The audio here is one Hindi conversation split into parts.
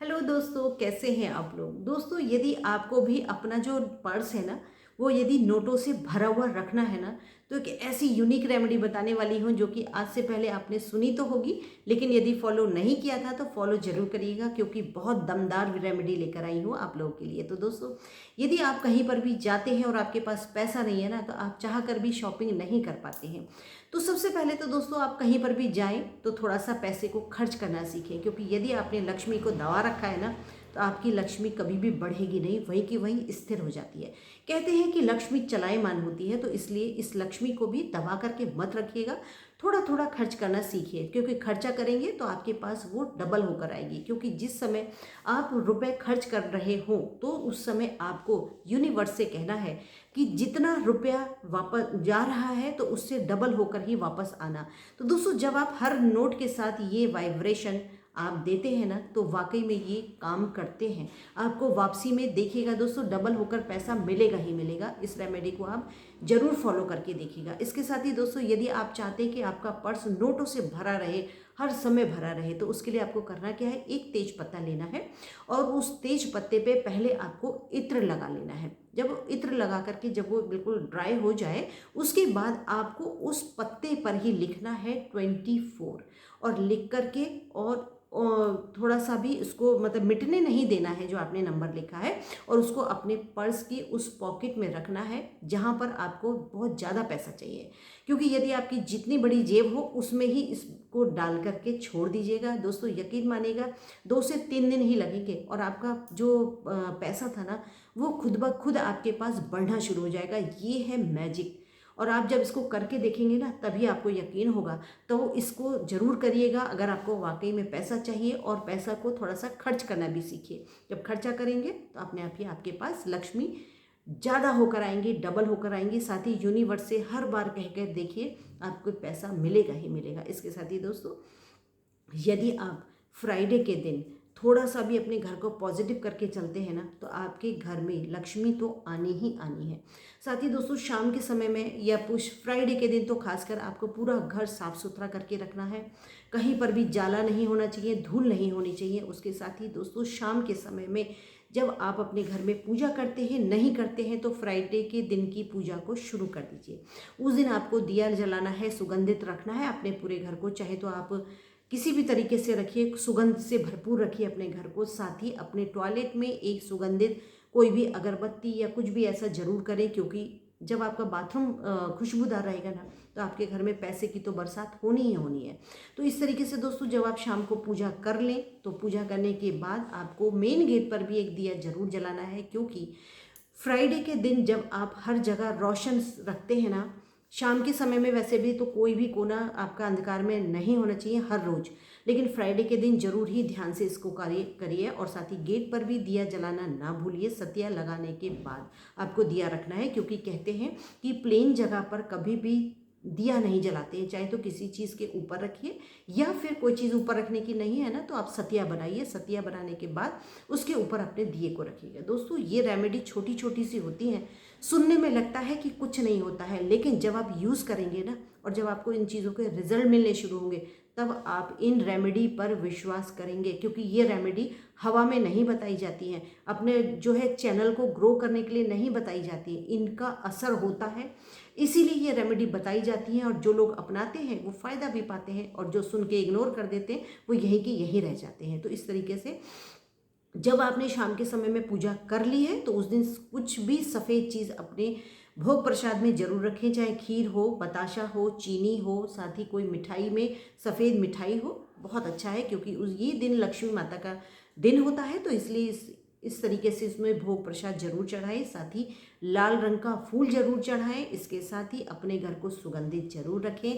हेलो दोस्तों, कैसे हैं आप लोग। दोस्तों, यदि आपको भी अपना जो पर्स है ना, वो यदि नोटों से भरा हुआ रखना है ना, तो एक ऐसी यूनिक रेमेडी बताने वाली हूँ जो कि आज से पहले आपने सुनी तो होगी, लेकिन यदि फॉलो नहीं किया था तो फॉलो जरूर करिएगा, क्योंकि बहुत दमदार रेमेडी लेकर आई हूँ आप लोगों के लिए। तो दोस्तों, यदि आप कहीं पर भी जाते हैं और आपके पास पैसा नहीं है ना, तो आप चाह कर भी शॉपिंग नहीं कर पाते हैं, तो सबसे पहले तो दोस्तों आप कहीं पर भी जाएं तो थोड़ा सा पैसे को खर्च करना सीखें, क्योंकि यदि आपने लक्ष्मी को दबा रखा है ना, तो आपकी लक्ष्मी कभी भी बढ़ेगी नहीं, वहीं की वहीं स्थिर हो जाती है। कहते हैं कि लक्ष्मी चलायमान होती है, तो इसलिए इस लक्ष्मी को भी दबा करके मत रखिएगा। थोड़ा थोड़ा खर्च करना सीखिए, क्योंकि खर्चा करेंगे तो आपके पास वो डबल होकर आएगी। क्योंकि जिस समय आप रुपए खर्च कर रहे हो, तो उस समय आपको यूनिवर्स से कहना है कि जितना रुपया वापस जा रहा है तो उससे डबल होकर ही वापस आना। तो दोस्तों, जब आप हर नोट के साथ ये वाइब्रेशन आप देते हैं ना, तो वाकई में ये काम करते हैं। आपको वापसी में देखिएगा दोस्तों, डबल होकर पैसा मिलेगा ही मिलेगा। इस रेमेडी को आप जरूर फॉलो करके देखिएगा। इसके साथ ही दोस्तों, यदि आप चाहते हैं कि आपका पर्स नोटों से भरा रहे, हर समय भरा रहे, तो उसके लिए आपको करना क्या है, एक तेज पत्ता लेना है और उस तेज पत्ते पे पहले आपको इत्र लगा लेना है। जब इत्र लगा करके जब वो बिल्कुल ड्राई हो जाए, उसके बाद आपको उस पत्ते पर ही लिखना है 24, और लिख करके और थोड़ा सा भी उसको मतलब मिटने नहीं देना है जो आपने नंबर लिखा है, और उसको अपने पर्स की उस पॉकेट में रखना है जहाँ पर आपको बहुत ज़्यादा पैसा चाहिए। क्योंकि यदि आपकी जितनी बड़ी जेब हो, उसमें ही इसको डाल करके छोड़ दीजिएगा। दोस्तों, यकीन मानिएगा, 2 से 3 दिन ही लगेंगे और आपका जो पैसा था ना, वो खुद ब खुद आपके पास बढ़ना शुरू हो जाएगा। ये है मैजिक। और आप जब इसको करके देखेंगे ना, तभी आपको यकीन होगा। तो इसको ज़रूर करिएगा अगर आपको वाकई में पैसा चाहिए, और पैसा को थोड़ा सा खर्च करना भी सीखिए। जब खर्चा करेंगे तो अपने आप ही आपके पास लक्ष्मी ज़्यादा होकर आएंगी, डबल होकर आएंगी। साथ ही यूनिवर्स से हर बार कह कर देखिए, आपको पैसा मिलेगा ही मिलेगा। इसके साथ ही दोस्तों, यदि आप फ्राइडे के दिन थोड़ा सा भी अपने घर को पॉजिटिव करके चलते हैं ना, तो आपके घर में लक्ष्मी तो आनी ही आनी है। साथ ही दोस्तों, शाम के समय में या पुश फ्राइडे के दिन तो खासकर आपको पूरा घर साफ सुथरा करके रखना है। कहीं पर भी जाला नहीं होना चाहिए, धूल नहीं होनी चाहिए। उसके साथ ही दोस्तों, शाम के समय में जब आप अपने घर में पूजा करते हैं, नहीं करते हैं, तो फ्राइडे के दिन की पूजा को शुरू कर दीजिए। उस दिन आपको दिया जलाना है, सुगंधित रखना है अपने पूरे घर को। चाहे तो आप किसी भी तरीके से रखिए, सुगंध से भरपूर रखिए अपने घर को। साथ ही अपने टॉयलेट में एक सुगंधित कोई भी अगरबत्ती या कुछ भी ऐसा जरूर करें, क्योंकि जब आपका बाथरूम खुशबूदार रहेगा ना, तो आपके घर में पैसे की तो बरसात होनी ही होनी है। तो इस तरीके से दोस्तों, जब आप शाम को पूजा कर लें, तो पूजा करने के बाद आपको मेन गेट पर भी एक दिया जरूर जलाना है। क्योंकि फ्राइडे के दिन जब आप हर जगह रोशन रखते हैं ना, शाम के समय में वैसे भी तो कोई भी कोना आपका अंधकार में नहीं होना चाहिए हर रोज, लेकिन फ्राइडे के दिन जरूर ही ध्यान से इसको कार्य करिए। और साथ ही गेट पर भी दिया जलाना ना भूलिए। सतिया लगाने के बाद आपको दिया रखना है, क्योंकि कहते हैं कि प्लेन जगह पर कभी भी दिया नहीं जलाते हैं। चाहे तो किसी चीज़ के ऊपर रखिए, या फिर कोई चीज़ ऊपर रखने की नहीं है ना, तो आप सतिया बनाइए। सतिया बनाने के बाद उसके ऊपर अपने दिए को रखिएगा। दोस्तों, ये रेमेडी छोटी छोटी सी होती हैं, सुनने में लगता है कि कुछ नहीं होता है, लेकिन जब आप यूज़ करेंगे ना, और जब आपको इन चीज़ों के रिजल्ट मिलने शुरू होंगे, तब आप इन रेमेडी पर विश्वास करेंगे। क्योंकि ये रेमेडी हवा में नहीं बताई जाती हैं, अपने जो है चैनल को ग्रो करने के लिए नहीं बताई जाती है, इनका असर होता है, इसीलिए ये रेमेडी बताई जाती है। और जो लोग अपनाते हैं वो फ़ायदा भी पाते हैं, और जो सुन के इग्नोर कर देते हैं वो यहीं के यहीं रह जाते हैं। तो इस तरीके से जब आपने शाम के समय में पूजा कर ली है, तो उस दिन कुछ भी सफ़ेद चीज़ अपने भोग प्रसाद में जरूर रखें। चाहे खीर हो, बताशा हो, चीनी हो, साथ ही कोई मिठाई में सफ़ेद मिठाई हो, बहुत अच्छा है। क्योंकि उस ये दिन लक्ष्मी माता का दिन होता है, तो इसलिए इस तरीके से इसमें भोग प्रसाद जरूर चढ़ाएं। साथ ही लाल रंग का फूल जरूर चढ़ाएं। इसके साथ ही अपने घर को सुगंधित जरूर रखें।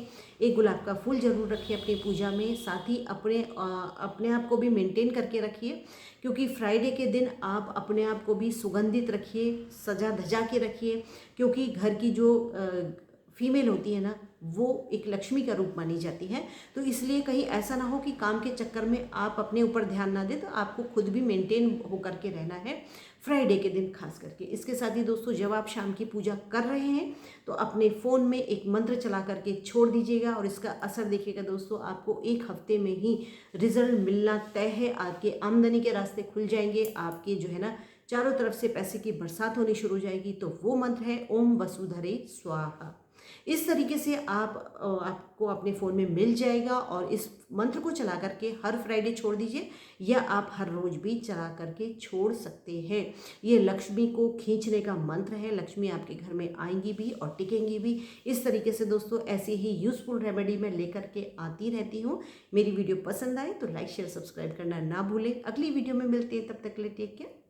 एक गुलाब का फूल जरूर रखें अपनी पूजा में। साथ ही अपने आप को भी मेंटेन करके रखिए, क्योंकि फ्राइडे के दिन आप अपने आप को भी सुगंधित रखिए, सजा धजा के रखिए। क्योंकि घर की जो फीमेल होती है ना, वो एक लक्ष्मी का रूप मानी जाती है। तो इसलिए कहीं ऐसा ना हो कि काम के चक्कर में आप अपने ऊपर ध्यान ना दें, तो आपको खुद भी मेंटेन होकर के रहना है फ्राइडे के दिन खास करके। इसके साथ ही दोस्तों, जब आप शाम की पूजा कर रहे हैं तो अपने फ़ोन में एक मंत्र चला करके छोड़ दीजिएगा और इसका असर देखिएगा दोस्तों, आपको 1 हफ्ते में ही रिजल्ट मिलना तय है। आपके आमदनी के रास्ते खुल जाएंगे, आपके जो है ना चारों तरफ से पैसे की बरसात होनी शुरू हो जाएगी। तो वो मंत्र है ओम वसुधरे स्वाहा। इस तरीके से आपको अपने फ़ोन में मिल जाएगा और इस मंत्र को चला करके हर फ्राइडे छोड़ दीजिए, या आप हर रोज़ भी चला करके छोड़ सकते हैं। ये लक्ष्मी को खींचने का मंत्र है, लक्ष्मी आपके घर में आएंगी भी और टिकेंगी भी। इस तरीके से दोस्तों ऐसी ही यूज़फुल रेमेडी मैं लेकर के आती रहती हूँ। मेरी वीडियो पसंद आए तो लाइक शेयर सब्सक्राइब करना ना भूलें। अगली वीडियो में मिलते हैं, तब तक के लिए टेक केयर।